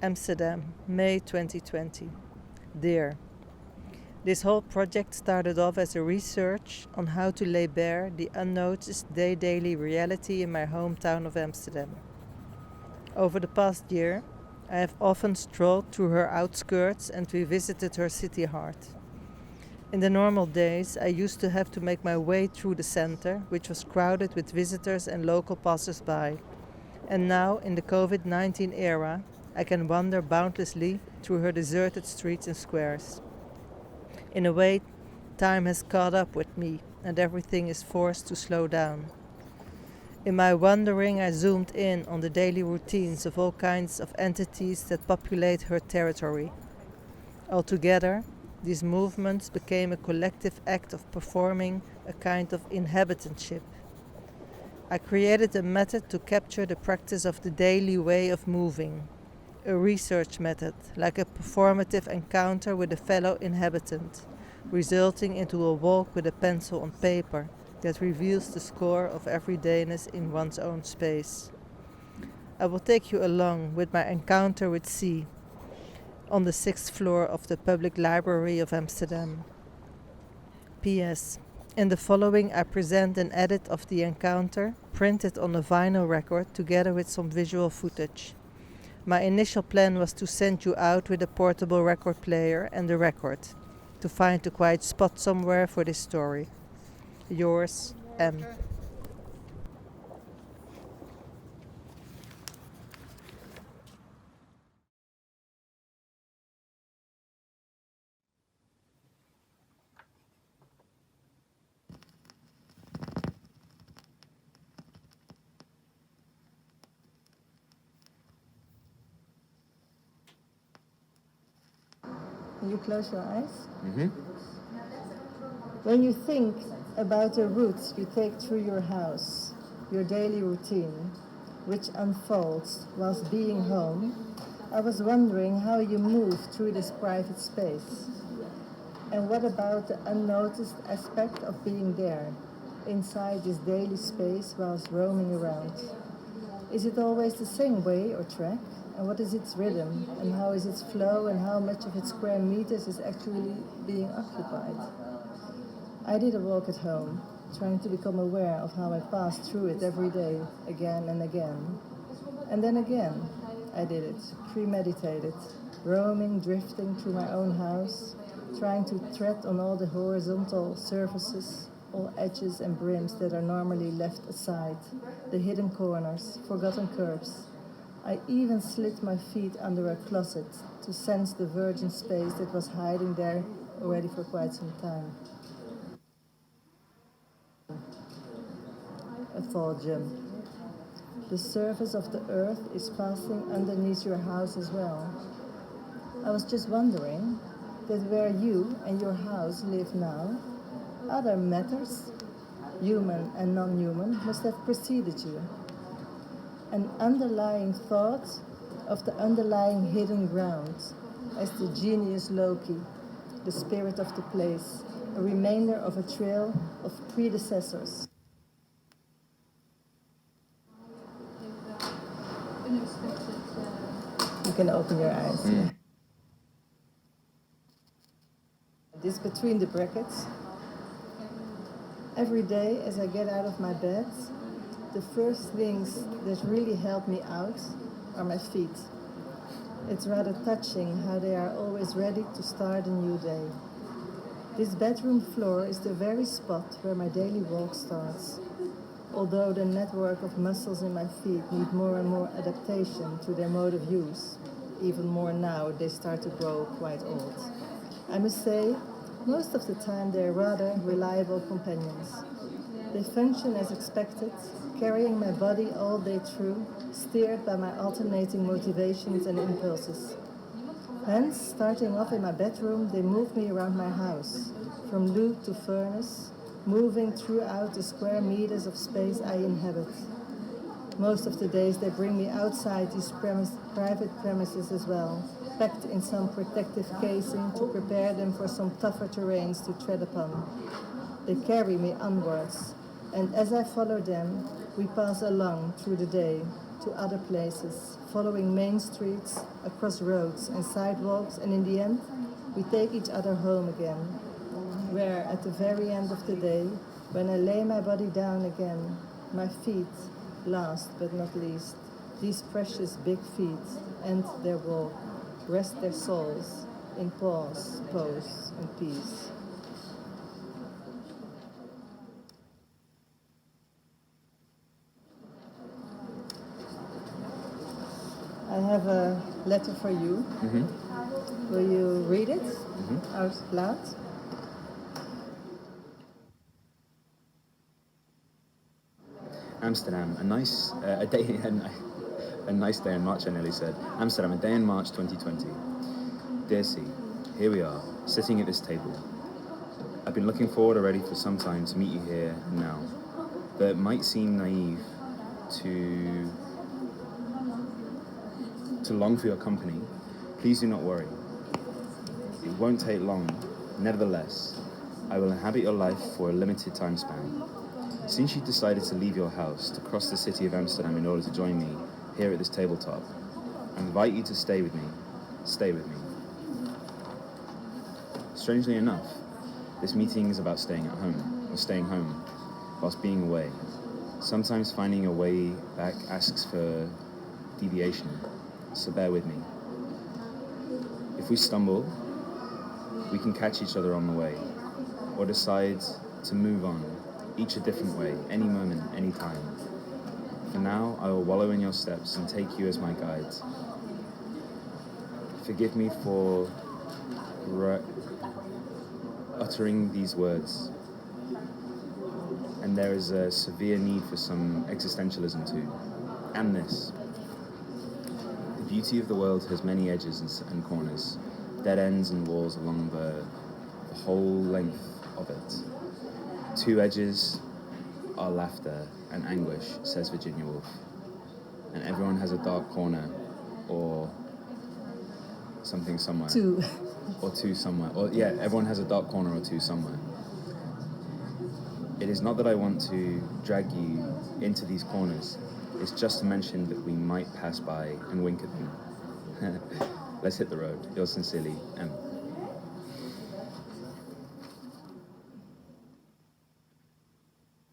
Amsterdam, May 2020. Dear, this whole project started off as a research on how to lay bare the unnoticed daily reality in my hometown of Amsterdam. Over the past year, I have often strolled through her outskirts and revisited her city heart. In the normal days, I used to have to make my way through the center, which was crowded with visitors and local passers-by. And now, in the COVID-19 era, I can wander boundlessly through her deserted streets and squares. In a way, time has caught up with me, and everything is forced to slow down. In my wandering, I zoomed in on the daily routines of all kinds of entities that populate her territory. Altogether, these movements became a collective act of performing a kind of inhabitantship. I created a method to capture the practice of the daily way of moving, a research method, like a performative encounter with a fellow inhabitant, resulting into a walk with a pencil on paper that reveals the score of everydayness in one's own space. I will take you along with my encounter with C on the 6th floor of the Public Library of Amsterdam. P.S. In the following, I present an edit of the encounter, printed on a vinyl record together with some visual footage. My initial plan was to send you out with a portable record player and a record, to find a quiet spot somewhere for this story. Yours, M. Can you close your eyes? Mm-hmm. When you think about the routes you take through your house, your daily routine, which unfolds whilst being home, I was wondering how you move through this private space. And what about the unnoticed aspect of being there, inside this daily space whilst roaming around? Is it always the same way or track? And what is its rhythm? And how is its flow? And how much of its square meters is actually being occupied? I did a walk at home, trying to become aware of how I passed through it every day, again and again. And then again, I did it, premeditated, roaming, drifting through my own house, trying to tread on all the horizontal surfaces, all edges and brims that are normally left aside, the hidden corners, forgotten curves. I even slid my feet under a closet to sense the virgin space that was hiding there already for quite some time. A fall jump. The surface of the earth is passing underneath your house as well. I was just wondering that where you and your house live now, other matters, human and non-human, must have preceded you. An underlying thought of the underlying hidden ground, as the genius Loki, the spirit of the place, a remainder of a trail of predecessors. You can open your eyes. This between the brackets. Every day as I get out of my bed, the first things that really help me out are my feet. It's rather touching how they are always ready to start a new day. This bedroom floor is the very spot where my daily walk starts. Although the network of muscles in my feet need more and more adaptation to their mode of use, even more now they start to grow quite old. I must say, most of the time they're rather reliable companions. They function as expected, carrying my body all day through, steered by my alternating motivations and impulses. Hence, starting off in my bedroom, they move me around my house, from loo to furnace, moving throughout the square meters of space I inhabit. Most of the days they bring me outside these private premises as well, packed in some protective casing to prepare them for some tougher terrains to tread upon. They carry me onwards, and as I follow them, we pass along through the day, to other places, following main streets, across roads and sidewalks, and in the end, we take each other home again, where at the very end of the day, when I lay my body down again, my feet, last but not least, these precious big feet, end their walk, rest their souls in pause, pose, and peace. I have a letter for you. Will you read it out loud? Amsterdam, a nice day in March, I nearly said. Amsterdam, a day in March 2020. Dear C, here we are, sitting at this table. I've been looking forward already for some time to meet you here and now. Though it might seem naive to long for your company, please do not worry. It won't take long. Nevertheless, I will inhabit your life for a limited time span. Since you decided to leave your house to cross the city of Amsterdam in order to join me here at this tabletop, I invite you to stay with me. Stay with me. Strangely enough, this meeting is about staying at home, or staying home, whilst being away. Sometimes finding a way back asks for deviation, so bear with me. If we stumble, we can catch each other on the way, or decide to move on, each a different way, any moment, any time. For now, I will wallow in your steps and take you as my guide. Forgive me for uttering these words, and there is a severe need for some existentialism too, and this. The beauty of the world has many edges and corners, dead ends and walls along the whole length of it. Two edges are laughter and anguish, says Virginia Woolf. And everyone has a dark corner or something somewhere. Two. Or two somewhere. Or yeah, everyone has a dark corner or two somewhere. It is not that I want to drag you into these corners. It's just to mention that we might pass by and wink at them. Let's hit the road. Yours sincerely, M.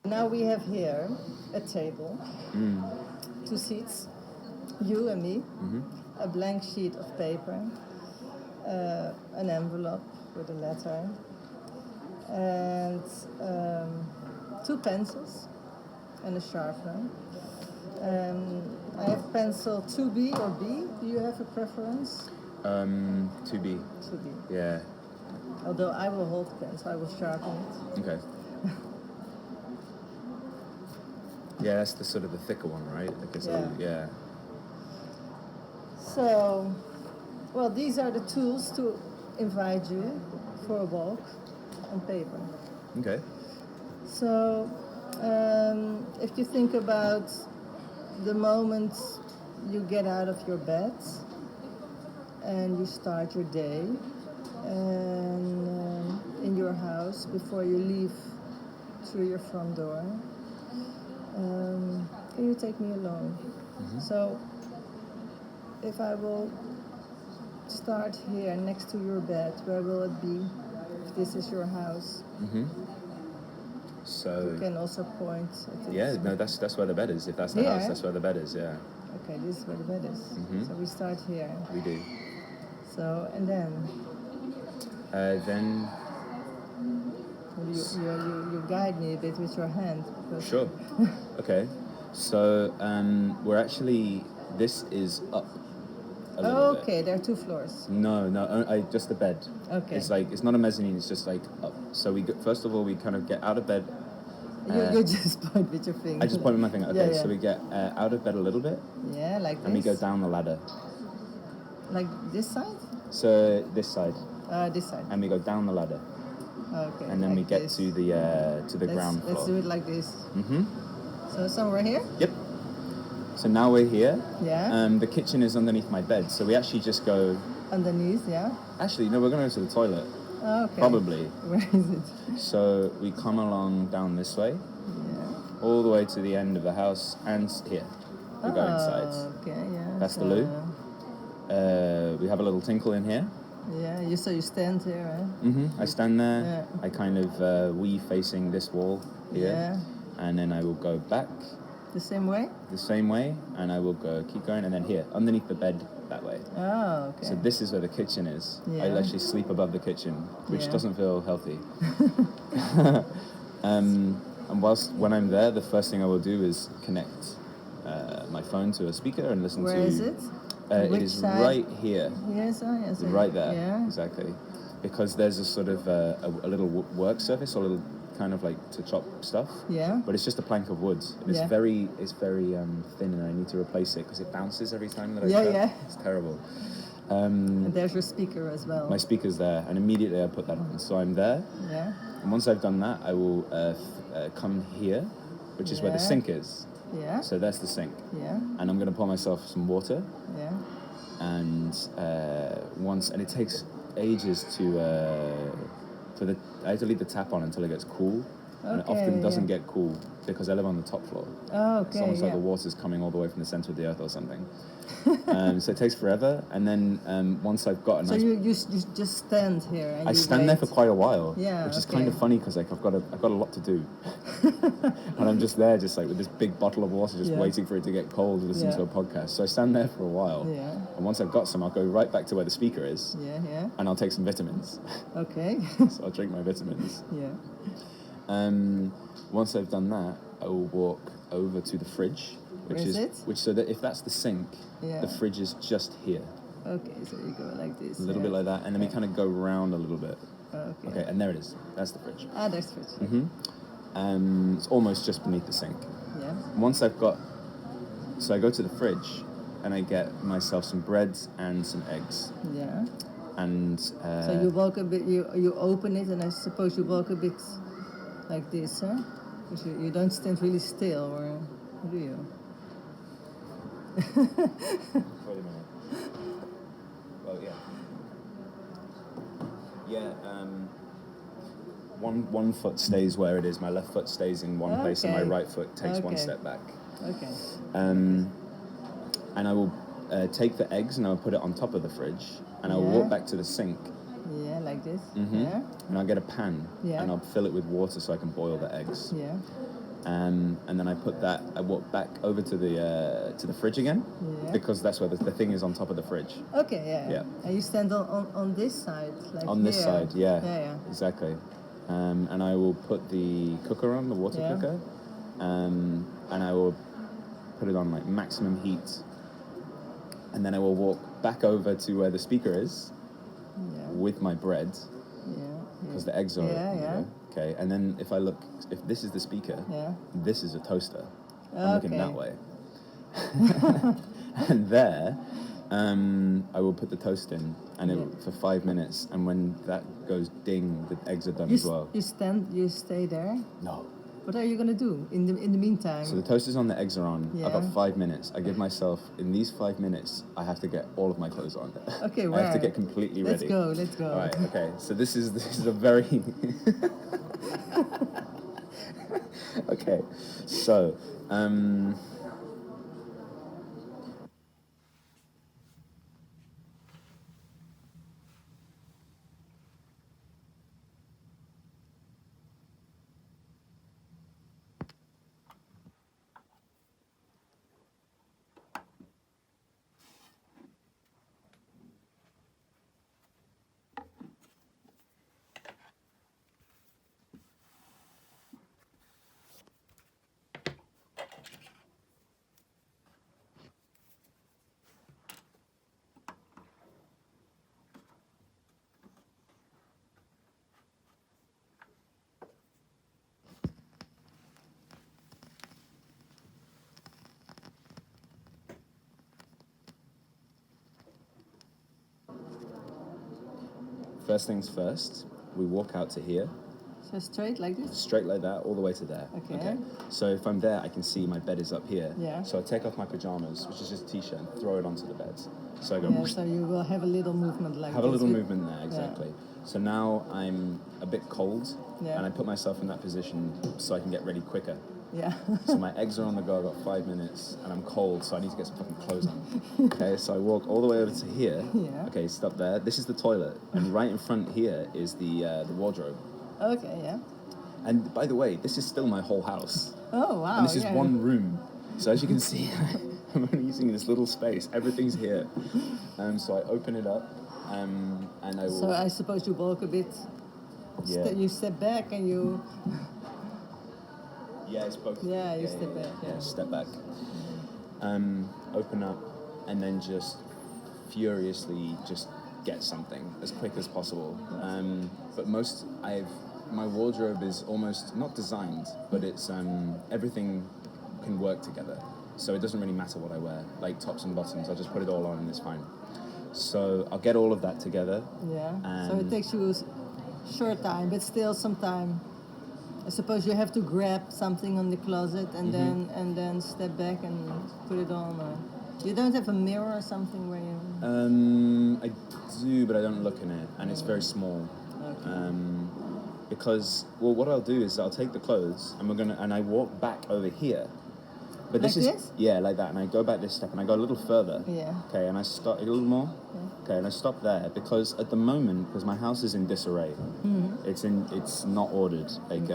Now we have here a table, 2 seats, you and me, a blank sheet of paper, an envelope with a letter, and 2 pencils and a sharpener. I have pencil 2B or B. Do you have a preference? 2B. 2B. Yeah. Although I will hold the pencil, I will sharpen it. Okay. Yeah, that's the sort of the thicker one, right? Like it's yeah. So, well, these are the tools to invite you for a walk on paper. Okay. So, if you think about the moment you get out of your bed and you start your day and in your house before you leave through your front door, can you take me along? So, if I will start here next to your bed, where will it be? If this is your house. So you can also point at it. Yeah, no, that's where the bed is. If that's the house, that's where the bed is. Yeah. Okay, this is where the bed is. So we start here. We do. So and then. Then. You guide me a bit with your hand. Sure. Okay. So we're actually. This is up. Okay, there are 2 floors. No, just the bed. Okay. It's not a mezzanine. It's just like up. So first of all we kind of get out of bed. You just point with your finger. I just point with my finger. Okay, yeah. So we get out of bed a little bit. Yeah, like this. And we go down the ladder. Like this side? So this side. This side. And we go down the ladder. Okay. And then like we get this. to the ground floor. Let's do it like this. So somewhere here? Yep. So now we're here. Yeah. The kitchen is underneath my bed, so we actually just go... Underneath, yeah? Actually, no, we're going to go to the toilet. Okay. Probably. Where is it? So we come along down this way. Yeah. All the way to the end of the house and here. we go inside. Okay, yeah. That's the loo. We have a little tinkle in here. Yeah, you stand here, I stand there. Yeah. I kind of weave facing this wall here. Yeah. And then I will go back The same way? the same way, and I will keep going, and then here, underneath the bed, that way. Oh, okay. So this is where the kitchen is. I Yeah. actually sleep above the kitchen, which Yeah. doesn't feel healthy. And when I'm there, the first thing I will do is connect my phone to a speaker and listen to... Where is it? It Which is side? right here. Yes, yes. Right there. Yeah. Exactly. Because there's a sort of a little work surface, or a little kind of like to chop stuff. Yeah. But it's just a plank of wood. And it's Yeah. very thin, and I need to replace it because it bounces every time that I Yeah, cut. yeah. It's terrible. And there's your speaker as well. My speaker's there, and immediately I put that on. So I'm there, Yeah. and once I've done that, I will come here, which is where the Yeah. sink is. Yeah. So that's the sink. Yeah. And I'm going to pour myself some water, Yeah. and it takes ages I have to leave the tap on until it gets cool, and it Okay, often doesn't yeah. get cool because I live on the top floor. Oh, okay. It's almost like yeah. the water's coming all the way from the center of the earth or something. So it takes forever, and then once I've got a So nice... you just stand here and I you stand there wait. for quite a while, Yeah, which is kind of okay. funny because like I've got a lot to do, and I'm just there, just like with this big bottle of water, just Yeah. waiting for it to get cold to listen Yeah. to a podcast. So I stand there for a while, Yeah. and once I've got some, I'll go right back to where the speaker is, Yeah, yeah. and I'll take some vitamins. Okay. So I'll drink my vitamins. Yeah. Once I've done that, I will walk over to the fridge, Where is it? so that if that's the sink, Yeah. the fridge is just here, Okay, so you go like this. a little bit like that, and then we kind of go round a little bit. Okay. Okay, and there it is. That's the fridge. Ah, there's fridge. It's almost just beneath the sink. Yeah. Once I go to the fridge, and I get myself some breads and some eggs, Yeah. and So you walk a bit. You open it, and I suppose you walk a bit like this, huh? Because you don't stand really still, or do you? Wait a minute. Well, yeah. Yeah. One foot stays where it is. My left foot stays in one place, and my Okay. right foot takes one Okay. step back. Okay. And I will take the eggs and I will put it on top of the fridge, and I will Yeah. walk back to the sink, Yeah, like this. and I'll get a pan, Yeah. and I'll fill it with water so I can boil the eggs. Yeah. And then I walk back over to the fridge again, Yeah. because that's where the thing is on top of the fridge. Okay. Yeah. Yeah. And you stand on this side, like On this here. side, yeah. Yeah. Exactly. And I will put the cooker on, the water Yeah. cooker, and I will put it on like maximum heat, and then I will walk back over to where the speaker is Yeah. with my bread, Yeah. because the eggs are... Yeah. Okay, and then if this is the speaker, Yeah. this is a toaster. I'm looking Okay. that way. And there, I will put the toast in, and for 5 minutes, and when that goes ding, the eggs are done as well. You stay there. No. What are you gonna do in the meantime? So the toast is on, the eggs are on. I've got Yeah. 5 minutes. I give myself, in these 5 minutes, I have to get all of my clothes on. Okay, I have to right. get completely Let's ready. Let's go. All right, okay. So this is a very... Okay, so... First things first, we walk out to here, So straight like this. straight like that, all the way to there. Okay. So if I'm there, I can see my bed is up here. Yeah. So I take off my pajamas, which is just a t-shirt, and throw it onto the bed. So I go, Yeah. So you will have a little movement like have a this little with- movement there, exactly. So now I'm a bit cold, Yeah. and I put myself in that position so I can get ready quicker. Yeah. So my eggs are on the go. I've got 5 minutes, and I'm cold, so I need to get some fucking clothes on. Okay, so I walk all the way over to here. Yeah. Okay, stop there. This is the toilet, and right in front here is the wardrobe. Okay, yeah. And by the way, this is still my whole house. Oh, wow. And this is yeah. one room. So as you can see, I'm only using this little space. Everything's here. So I open it up, and I will... So I suppose you walk a bit. Yeah. You step back and you. Yeah, it's both. Yeah, you step back. Yeah, step back. Open up, and then just furiously just get something as quick as possible. But my wardrobe is almost not designed, but it's everything can work together. So it doesn't really matter what I wear, like tops and bottoms. I'll just put it all on and it's fine. So I'll get all of that together. Yeah. So it takes you a short time, but still some time. I suppose you have to grab something on the closet and then step back and put it on. Or you don't have a mirror or something where you. I do, but I don't look in it, and it's very small. Okay. Because what I'll do is I'll take the clothes and I walk back over here. But Like this? Yeah, like that, and I go back this step and I go a little further. Yeah. Okay, and I stop a little more. Yeah. Okay, and I stop there because at the moment, because my house is in disarray, it's not ordered. Like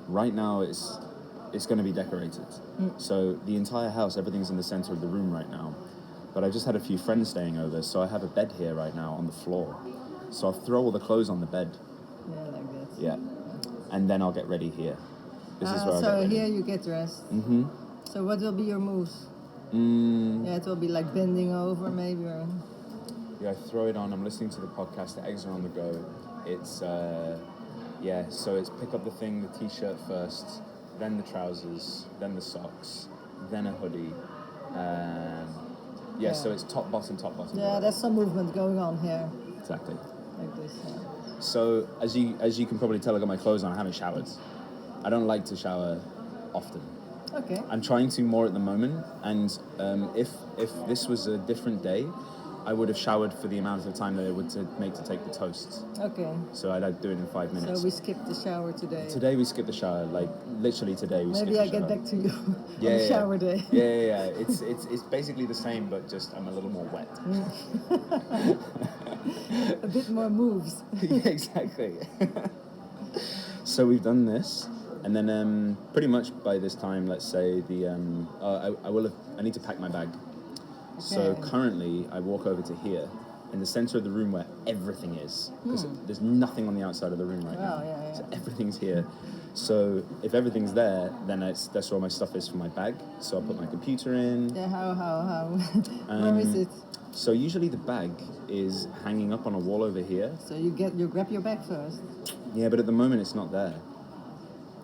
right now, it's going to be decorated. So the entire house, everything's in the center of the room right now. But I've just had a few friends staying over, so I have a bed here right now on the floor. So I'll throw all the clothes on the bed. Yeah, like that. Yeah, and then I'll get ready here. This is where I'll get So ready. here you get dressed. Mm-hmm. So what will be your moves? Yeah, it will be like bending over maybe. Or... Yeah, I throw it on. I'm listening to the podcast. The eggs are on the go. It's so it's pick up the thing, the t-shirt first, then the trousers, then the socks, then a hoodie. So it's top, bottom. Yeah, there's some movement going on here. Exactly. Like this. Yeah. So as you can probably tell, I got my clothes on. I haven't showered. I don't like to shower often. Okay. I'm trying to more at the moment, and if this was a different day, I would have showered for the amount of time that it would take to take the toasts. Okay. So I'd do it in 5 minutes. So we skipped the shower today. Today we skipped the shower, like literally today we skipped the shower. Maybe I get back to you on the shower day. Yeah. It's basically the same, but just I'm a little more wet. A bit more moves. Yeah, exactly. So we've done this. And then pretty much by this time, let's say I need to pack my bag. Okay. So currently I walk over to here in the center of the room where everything is, because there's nothing on the outside of the room right now. Yeah. So everything's here. So if everything's there, then that's where all my stuff is for my bag. So I'll put my computer in. Yeah, how? Where is it? So usually the bag is hanging up on a wall over here. So you grab your bag first. Yeah, but at the moment it's not there,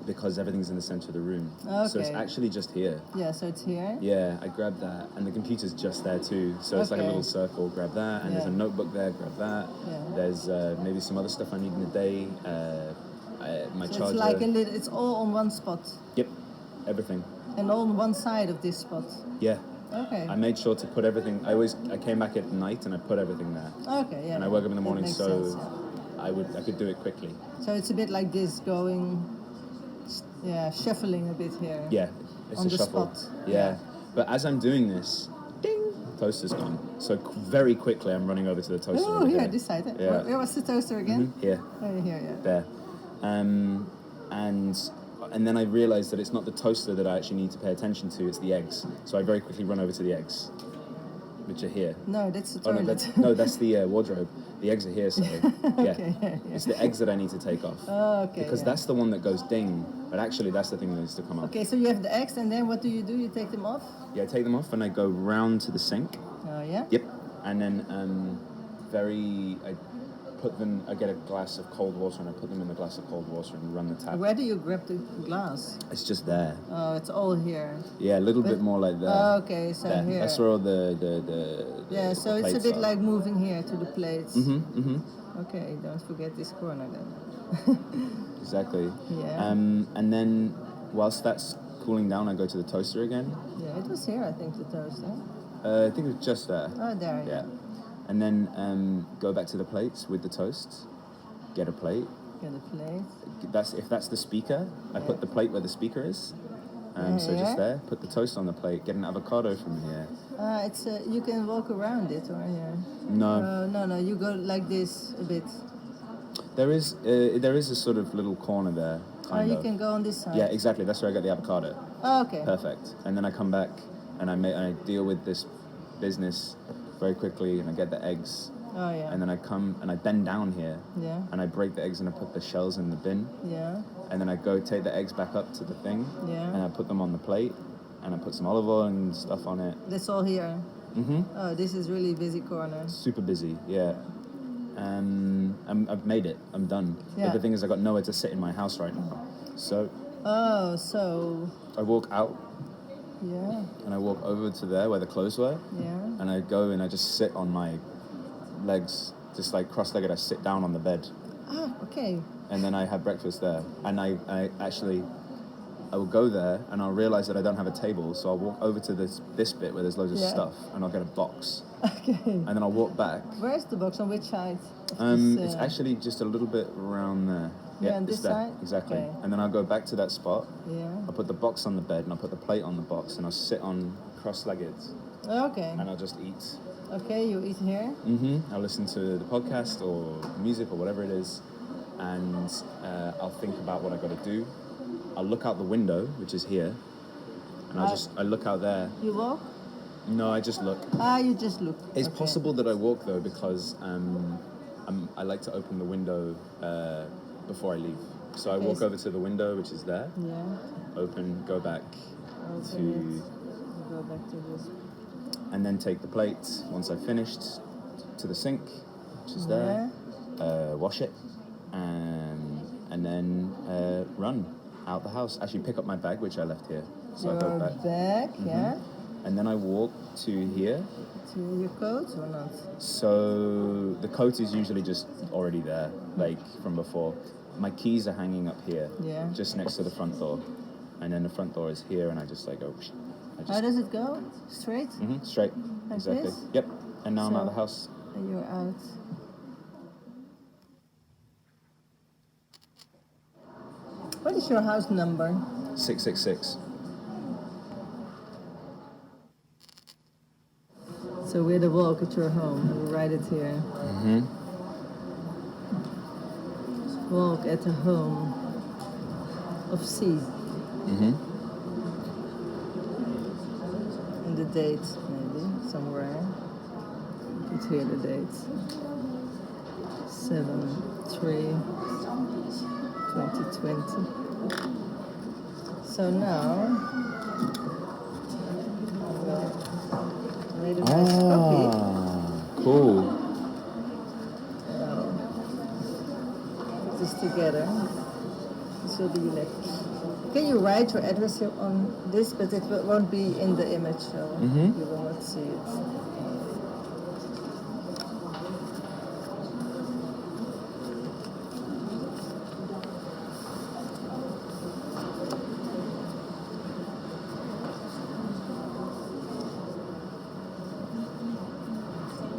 because everything's in the center of the room. Okay. So it's actually just here. Yeah, so it's here. Yeah, I grabbed that, and the computer's just there too. So it's like a little circle. Grab that, and there's a notebook there. Grab that. Yeah. There's maybe some other stuff I need in the day. My charger. It's like it's all on one spot. Yep, everything. And all on one side of this spot. Yeah. Okay. I made sure to put everything. I came back at night and I put everything there. Okay, yeah. And I woke up in the morning, so sense, yeah. I could do it quickly. So it's a bit like this going. Yeah, shuffling a bit here. Yeah, it's on a the shuffle. spot. Yeah, but as I'm doing this, ding, toaster's gone. So very quickly, I'm running over to the toaster. Oh, here, this side. Yeah. Where was the toaster again? Mm-hmm. Here. Oh, here, yeah. There, and then I realised that it's not the toaster that I actually need to pay attention to; it's the eggs. So I very quickly run over to the eggs, which are here. No, that's the Oh toilet. no, that's the wardrobe. The eggs are here, sorry. Okay, yeah. It's the eggs that I need to take off. Oh, okay. Because that's the one that goes ding, but actually that's the thing that needs to come off. Okay, so you have the eggs, and then what do? You take them off? Yeah, I take them off and I go round to the sink. Oh, yeah? Yep. And then I get a glass of cold water and I put them in the glass of cold water and run the tap. Where do you grab the glass? It's just there. Oh, it's all here. Yeah, a little bit more like that. Oh, okay, so there. here. That's where all the yeah, so it's a bit like moving here to the plates. Mm-hmm. Okay, don't forget this corner then. Exactly. Yeah. And then whilst that's cooling down, I go to the toaster again. Yeah, it was here, I think, the toaster. I think it was just there. Oh, there. Yeah. And then go back to the plates with the toast, get a plate, Get a plate. If that's the speaker, I put the plate where the speaker is. So just there, put the toast on the plate, get an avocado from here. It's you can walk around it, or No. No, you go like this a bit. There is a sort of little corner there. You can go on this side. Yeah, exactly. That's where I got the avocado. Oh, okay. Perfect. And then I come back and I deal with this business very quickly, and I get the eggs. Oh yeah. And then I come and I bend down here. Yeah. And I break the eggs and I put the shells in the bin. Yeah. And then I go take the eggs back up to the thing. Yeah. And I put them on the plate, and I put some olive oil and stuff on it. That's all here. Mhm. Oh, this is really busy corner. Super busy, yeah. I've made it. I'm done. Yeah. But the thing is, I got nowhere to sit in my house right now. So. Oh, so. I walk out. Yeah. And I walk over to there where the clothes were. Yeah. And I go and I just sit on my legs, just like cross-legged. I sit down on the bed. Ah, okay. And then I have breakfast there. And I will go there and I'll realize that I don't have a table, so I'll walk over to this bit where there's loads of stuff, and I'll get a box. Okay. And then I'll walk back. Where's the box? On which side? It's actually just a little bit around there. Yeah, on this there. side? Exactly. Okay. And then I'll go back to that spot. Yeah. I'll put the box on the bed and I'll put the plate on the box and I'll sit on cross-legged. Okay. And I'll just eat. Okay, you eat here? I'll listen to the podcast or music or whatever it is, and I'll think about what I got to do. I'll look out the window, which is here, and I look out there. You walk? No, I just look. You just look. It's possible that I walk though, because I like to open the window before I leave. So I walk over to the window, which is there. Yeah. Open, go back Go back to this. and then take the plate once I've finished to the sink, which is there. Wash it, and then run out the house. Actually, pick up my bag, which I left here. So I go back. Bag, yeah. And then I walk to here. To your coat or not? So the coat is usually just already there, like from before. My keys are hanging up here, just next to the front door, and then the front door is here, and I just like go. How does it go? Straight? Straight. Like exactly. this? Yep. And now I'm out of the house. And you're out. What is your house number? 666. So we're the walk at your home. We'll write it here. Walk at the home of C. And the date, maybe, somewhere. Put here the date. 7/3/2020. So now, I made a nice copy. Cool. Put this together. This will be like. Can you write your address here on this? But it won't be in the image, so you will not see it.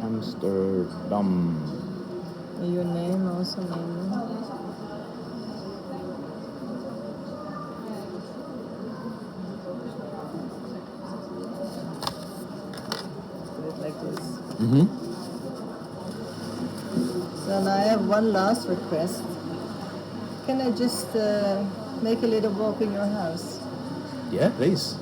Amsterdam. And your name also, maybe. Like this. So now I have one last request. Can I just make a little walk in your house? Yeah, please.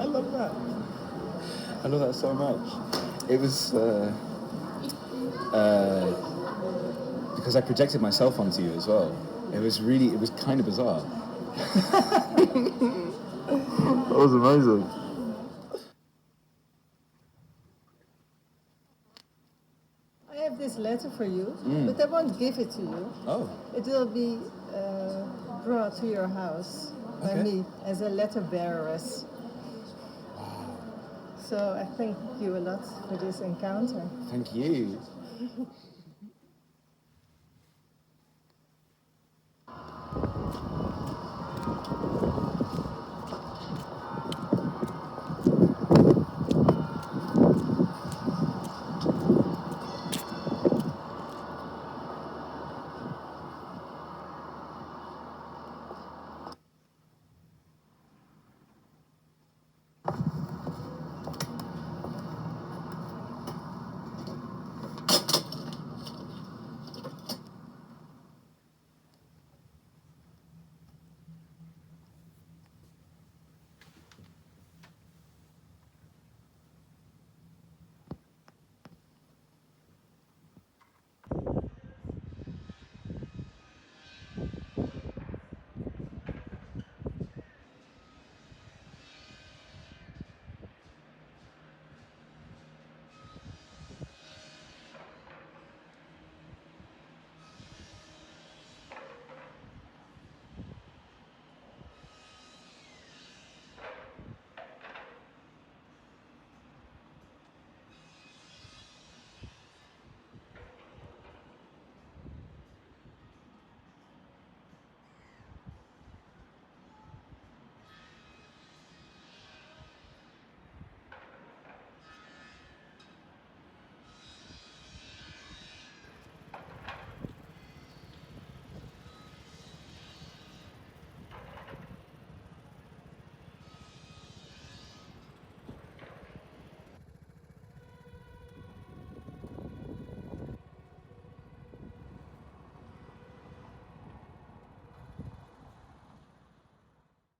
love that. I love that so much. It was because I projected myself onto you as well. It was kind of bizarre. That was amazing. I have this letter for you, but I won't give it to you. Oh. It will be brought to your house by me as a letterbeareress. Wow. So I thank you a lot for this encounter. Thank you.